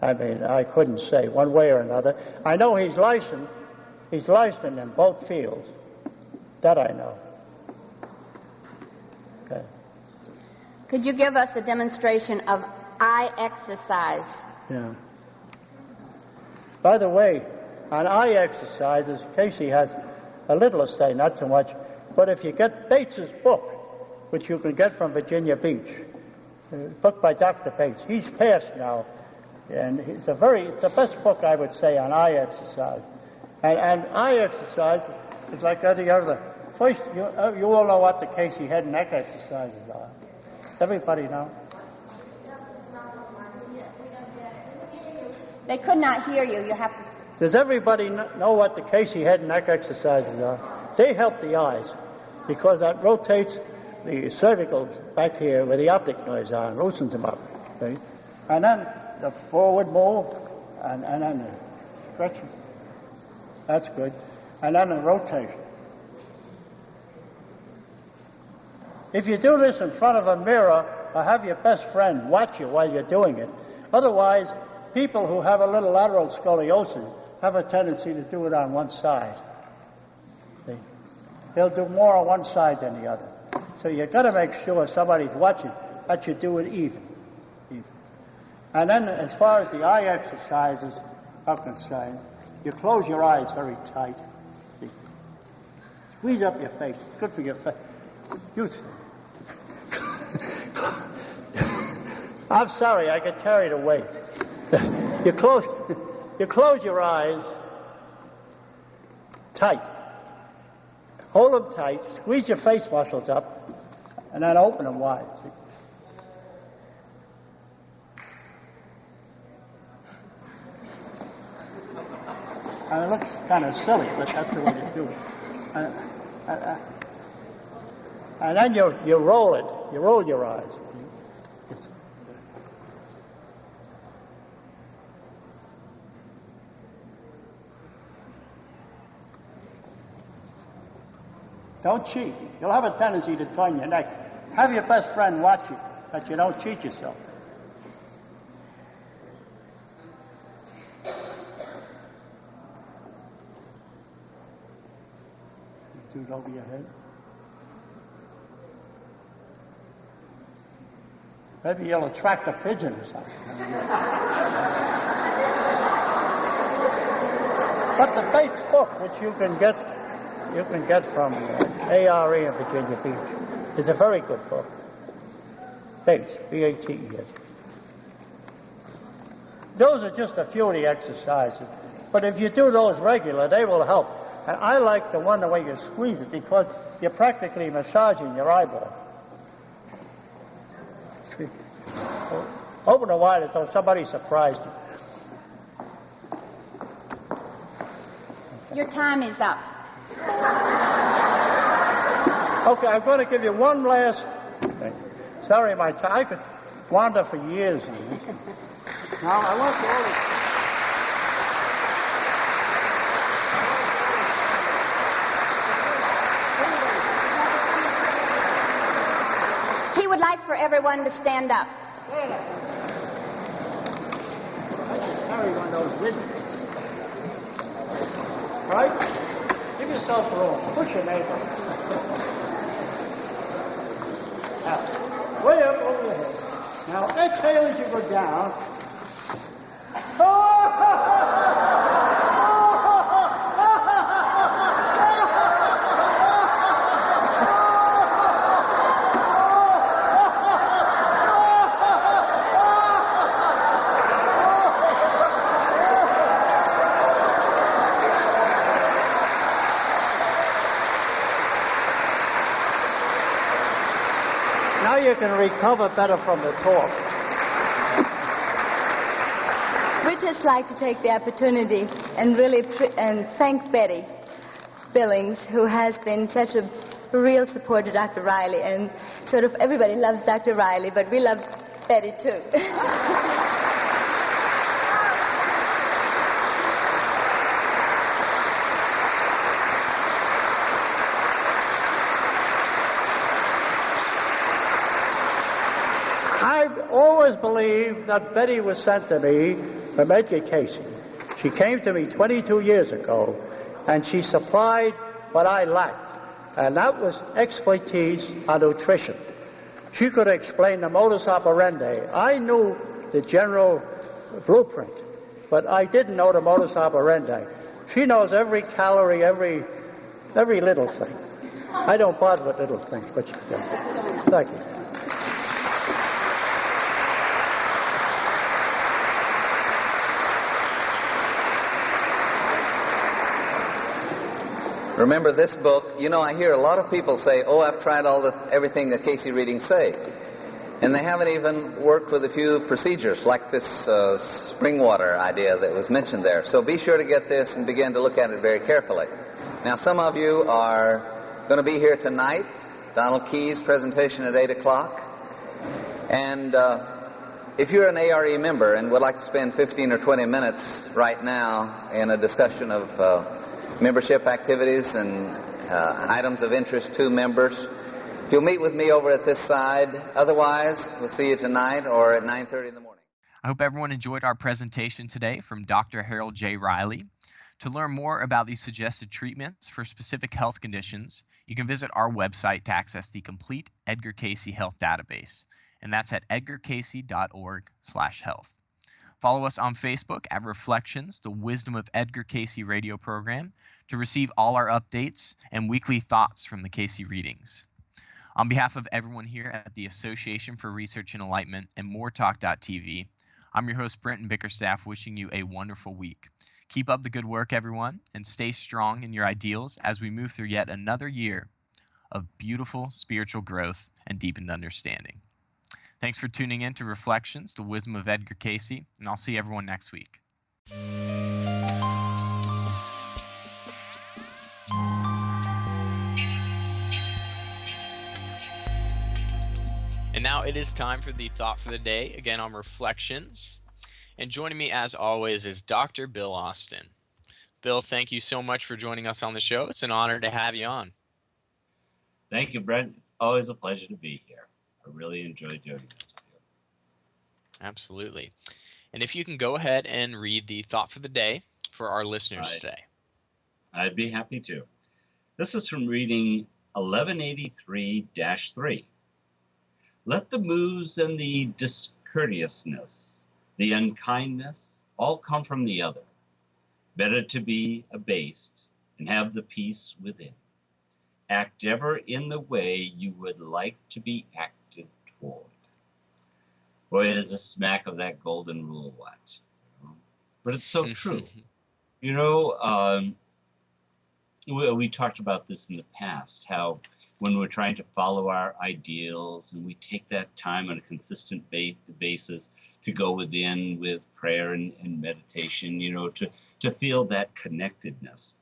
I mean, I couldn't say one way or another. I know he's licensed. He's licensed in both fields. That I know. Okay. Could you give us a demonstration of eye exercise? Yeah. By the way, on eye exercises, Cayce has a little to say, not too much. But if you get Bates's book, which you can get from Virginia Beach, a book by Dr. Bates, he's passed now, and it's the best book, I would say, on eye exercise. And eye exercise is like any other. First, you all know what the Cayce head and neck exercises are. Everybody know? They could not hear you. You have to. Does everybody know what the Cayce head and neck exercises are? They help the eyes because that rotates the cervicals back here where the optic nerves are and loosens them up. Okay? And then the forward move and then the stretching. That's good. And then the rotation. If you do this in front of a mirror, or have your best friend watch you while you're doing it. Otherwise, people who have a little lateral scoliosis have a tendency to do it on one side. See? They'll do more on one side than the other. So you've got to make sure somebody's watching that you do it even. And then as far as the eye exercises are concerned, you close your eyes very tight. See? Squeeze up your face. Good for your face. I'm sorry, I get carried away. You close your eyes tight. Hold them tight, squeeze your face muscles up, and then open them wide. See? And it looks kind of silly, but that's the way to do it. And then you roll it. You roll your eyes. Don't cheat. You'll have a tendency to turn your neck. Have your best friend watch you, that you don't cheat yourself. Do it over your head. Maybe you'll attract a pigeon or something. But the Bates book, which you can get from ARE in Virginia Beach, is a very good book. Bates, B-A-T-E-S. Those are just a few of the exercises. But if you do those regular, they will help. And I like the one the way you squeeze it because you're practically massaging your eyeball. See? Open it wide as though somebody surprised you. Your time is up. Okay, I'm going to give you one last thing. Sorry, I could wander for years. Now, I want you all to... He would like for everyone to stand up. I should carry one of those with me. Right? Give yourself room. Push your neighbor. Now, way up over your head. Now, exhale as you go down. Now you can recover better from the talk. We'd just like to take the opportunity and really thank Betty Billings, who has been such a real support to Dr. Reilly. And sort of everybody loves Dr. Reilly, but we love Betty too. I've always believed that Betty was sent to me from Edgar Cayce. She came to me 22 years ago, and she supplied what I lacked, and that was expertise on nutrition. She could explain the modus operandi. I knew the general blueprint, but I didn't know the modus operandi. She knows every calorie, every little thing. I don't bother with little things, but she does. Thank you. Remember this book, you know, I hear a lot of people say, oh, I've tried everything the Cayce readings say. And they haven't even worked with a few procedures, like this spring water idea that was mentioned there. So be sure to get this and begin to look at it very carefully. Now, some of you are going to be here tonight. Donald Key's presentation at 8 o'clock. And if you're an ARE member and would like to spend 15 or 20 minutes right now in a discussion of membership activities and items of interest to members, if you'll meet with me over at this side. Otherwise, we'll see you tonight or at 9:30 in the morning. I hope everyone enjoyed our presentation today from Dr. Harold J. Reilly. To learn more about these suggested treatments for specific health conditions, you can visit our website to access the complete Edgar Cayce Health Database, and that's at edgarcayce.org/health. Follow us on Facebook at Reflections, the Wisdom of Edgar Cayce radio program, to receive all our updates and weekly thoughts from the Cayce readings. On behalf of everyone here at the Association for Research and Enlightenment and MoreTalk.tv, I'm your host, Brenton Bickerstaff, wishing you a wonderful week. Keep up the good work, everyone, and stay strong in your ideals as we move through yet another year of beautiful spiritual growth and deepened understanding. Thanks for tuning in to Reflections, the Wisdom of Edgar Cayce, and I'll see everyone next week. And now it is time for the Thought for the Day, again on Reflections. And joining me as always is Dr. Bill Austin. Bill, thank you so much for joining us on the show. It's an honor to have you on. Thank you, Brent. It's always a pleasure to be here. I really enjoyed doing this with you. Absolutely. And if you can go ahead and read the Thought for the Day for our listeners today. I'd be happy to. This is from reading 1183-3. Let the moos and the discourteousness, the unkindness, all come from the other. Better to be abased and have the peace within. Act ever in the way you would like to be acted toward. Boy, it is a smack of that golden rule watch. But it's so true. We talked about this in the past, how when we're trying to follow our ideals and we take that time on a consistent basis to go within with prayer and meditation, to feel that connectedness.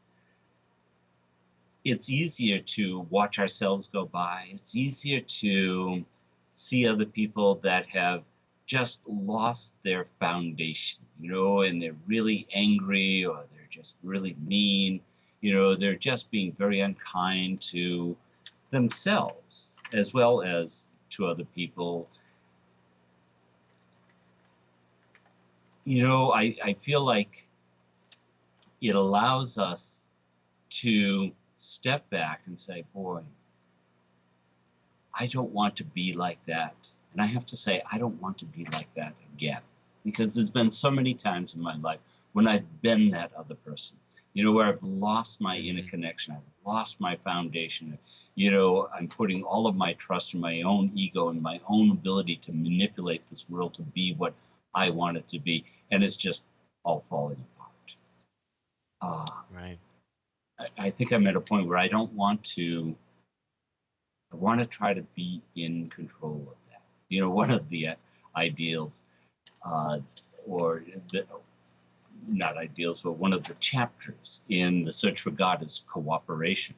It's easier to watch ourselves go by. It's easier to see other people that have just lost their foundation, and they're really angry or they're just really mean. They're just being very unkind to themselves as well as to other people. I feel like it allows us to step back and say, boy, I don't want to be like that. And I have to say, I don't want to be like that again. Because there's been so many times in my life when I've been that other person, where I've lost my inner connection. I've lost my foundation. I'm putting all of my trust in my own ego and my own ability to manipulate this world to be what I want it to be. And it's just all falling apart. Right. I think I'm at a point where I want to try to be in control of that. One of the ideals or not ideals, but one of the chapters in The Search for God is cooperation.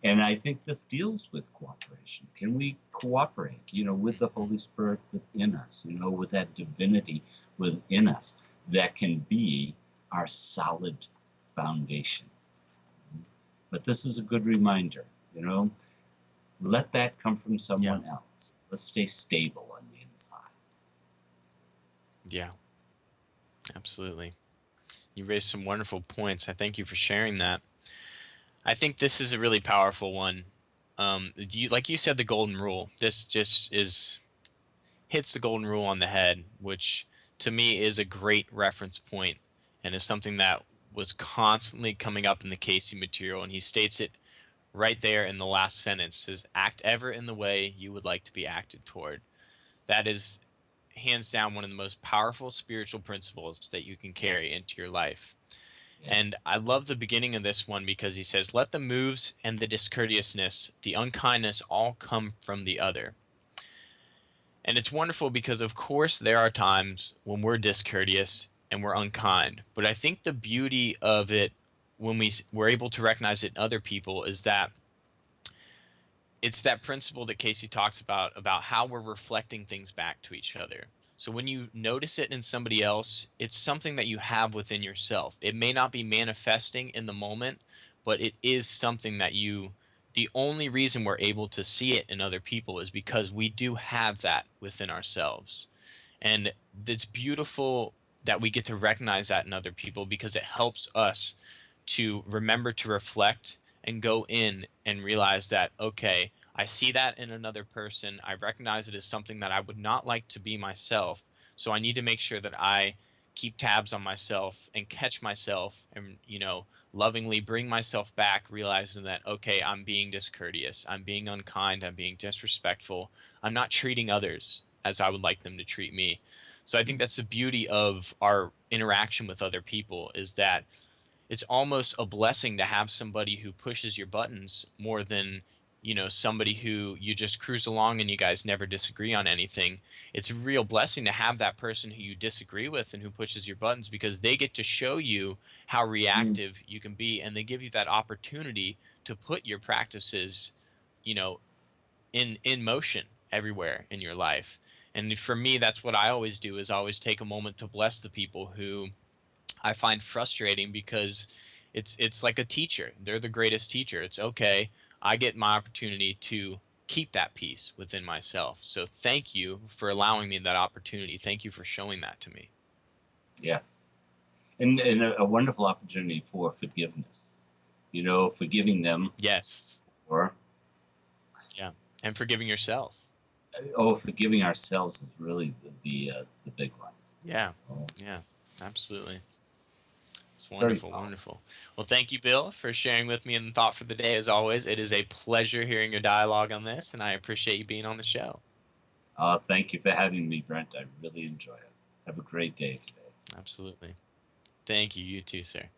And I think this deals with cooperation. Can we cooperate, with the Holy Spirit within us, with that divinity within us that can be our solid foundation? But this is a good reminder, let that come from someone else. Let's stay stable on the inside. Yeah, absolutely. You raised some wonderful points. I thank you for sharing that. I think this is a really powerful one. Like you said, the golden rule. This just hits the golden rule on the head, which to me is a great reference point and is something that was constantly coming up in the Cayce material. And he states it right there in the last sentence: says, "Act ever in the way you would like to be acted toward." That is hands down one of the most powerful spiritual principles that you can carry into your life. And I love the beginning of this one because he says, "Let the moves and the discourteousness, the unkindness all come from the other." And it's wonderful because, of course, there are times when we're discourteous and we're unkind. But I think the beauty of it, when we're able to recognize it in other people, is that it's that principle that Cayce talks about how we're reflecting things back to each other. So when you notice it in somebody else, it's something that you have within yourself. It may not be manifesting in the moment, but it is something that the only reason we're able to see it in other people is because we do have that within ourselves. And it's beautiful that we get to recognize that in other people because it helps us to remember to reflect and go in and realize that, okay, I see that in another person. I recognize it as something that I would not like to be myself. So I need to make sure that I keep tabs on myself and catch myself and, lovingly bring myself back, realizing that, okay, I'm being discourteous. I'm being unkind. I'm being disrespectful. I'm not treating others as I would like them to treat me. So I think that's the beauty of our interaction with other people, is that it's almost a blessing to have somebody who pushes your buttons more than, somebody who you just cruise along and you guys never disagree on anything. It's a real blessing to have that person who you disagree with and who pushes your buttons, because they get to show you how reactive you can be, and they give you that opportunity to put your practices, you know in motion everywhere in your life. And for me, that's what I always do, is always take a moment to bless the people who I find frustrating, because it's like a teacher. They're the greatest teacher. It's okay. I get my opportunity to keep that peace within myself. So thank you for allowing me that opportunity. Thank you for showing that to me. Yes. And a wonderful opportunity for forgiveness. Forgiving them. Yes. Or Yeah. And forgiving yourself. Forgiving ourselves is really the big one. Yeah. Yeah. Absolutely. It's wonderful, wonderful. Well, thank you, Bill, for sharing with me in Thought for the Day. As always, it is a pleasure hearing your dialogue on this, and I appreciate you being on the show. Thank you for having me, Brent. I really enjoy it. Have a great day today. Absolutely. Thank you. You too, sir.